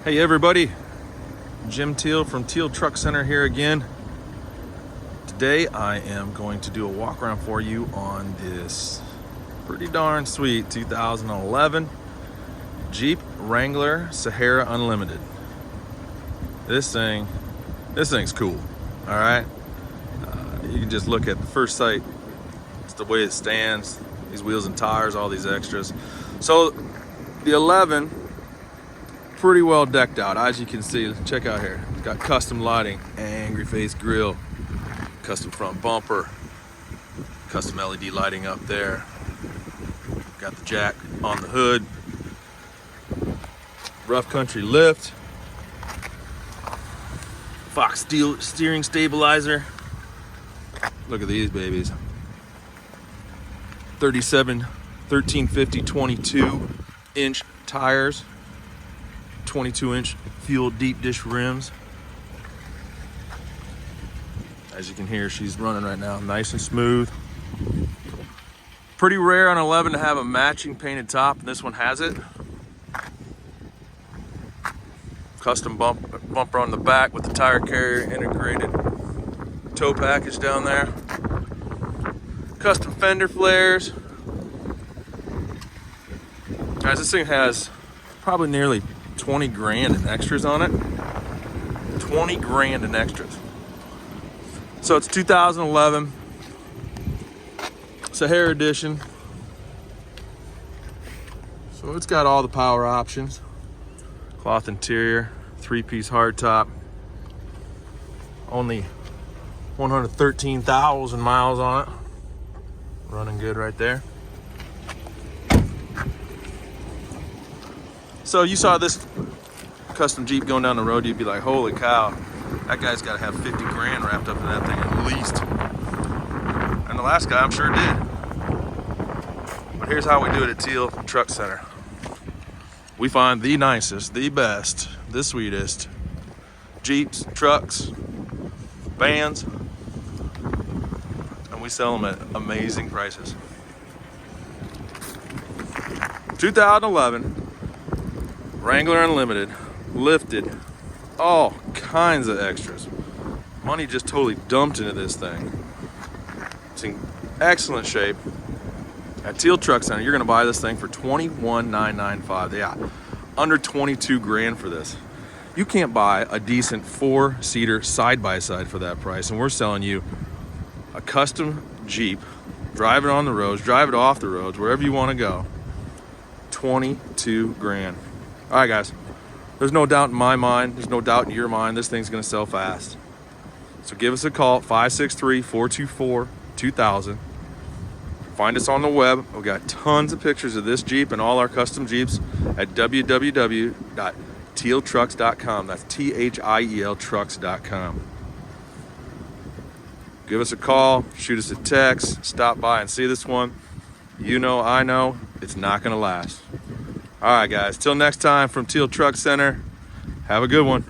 Hey everybody, Jim Teal from Teal Truck Center here again. Today I am going to do a walk around for you on this pretty darn sweet 2011 Jeep Wrangler Sahara Unlimited. This thing's cool, all right? You can just look at the first sight, it's the way it stands, these wheels and tires, all these extras. So the 11, pretty well decked out, as you can see. Check out here, it's got custom lighting, angry face grille, custom front bumper, custom LED lighting up there, got the jack on the hood, rough country lift, Fox steel steering stabilizer. Look at these babies. 1350 22 inch tires, 22-inch fuel deep dish rims. As you can hear, she's running right now, nice and smooth. Pretty rare on 11 to have a matching painted top, and this one has it. Custom bumper on the back with the tire carrier integrated tow package down there. Custom fender flares. Guys, this thing has probably nearly 20 grand in extras on it. 20 grand in extras. So it's 2011 Sahara edition. So it's got all the power options. Cloth interior, 3-piece hardtop. Only 113,000 miles on it. Running good right there. So you saw this custom Jeep going down the road, you'd be like, holy cow, that guy's got to have 50 grand wrapped up in that thing at least. And the last guy I'm sure did. But here's how we do it at Teal Truck Center. We find the nicest, the best, the sweetest Jeeps, trucks, vans, and we sell them at amazing prices. 2011 Wrangler Unlimited, lifted, all kinds of extras. Money just totally dumped into this thing. It's in excellent shape. At Teal Truck Center, you're gonna buy this thing for $21,995. Yeah, under 22 grand for this. You can't buy a decent 4-seater side-by-side for that price, and we're selling you a custom Jeep. Drive it on the roads, drive it off the roads, wherever you wanna go. 22 grand. All right, guys, there's no doubt in my mind, there's no doubt in your mind, this thing's gonna sell fast. So give us a call, 563-424-2000. Find us on the web. We've got tons of pictures of this Jeep and all our custom Jeeps at www.tealtrucks.com. That's THIEL trucks.com. Give us a call, shoot us a text, stop by and see this one. You know, I know, it's not gonna last. All right, guys, till next time from Teal Truck Center, have a good one.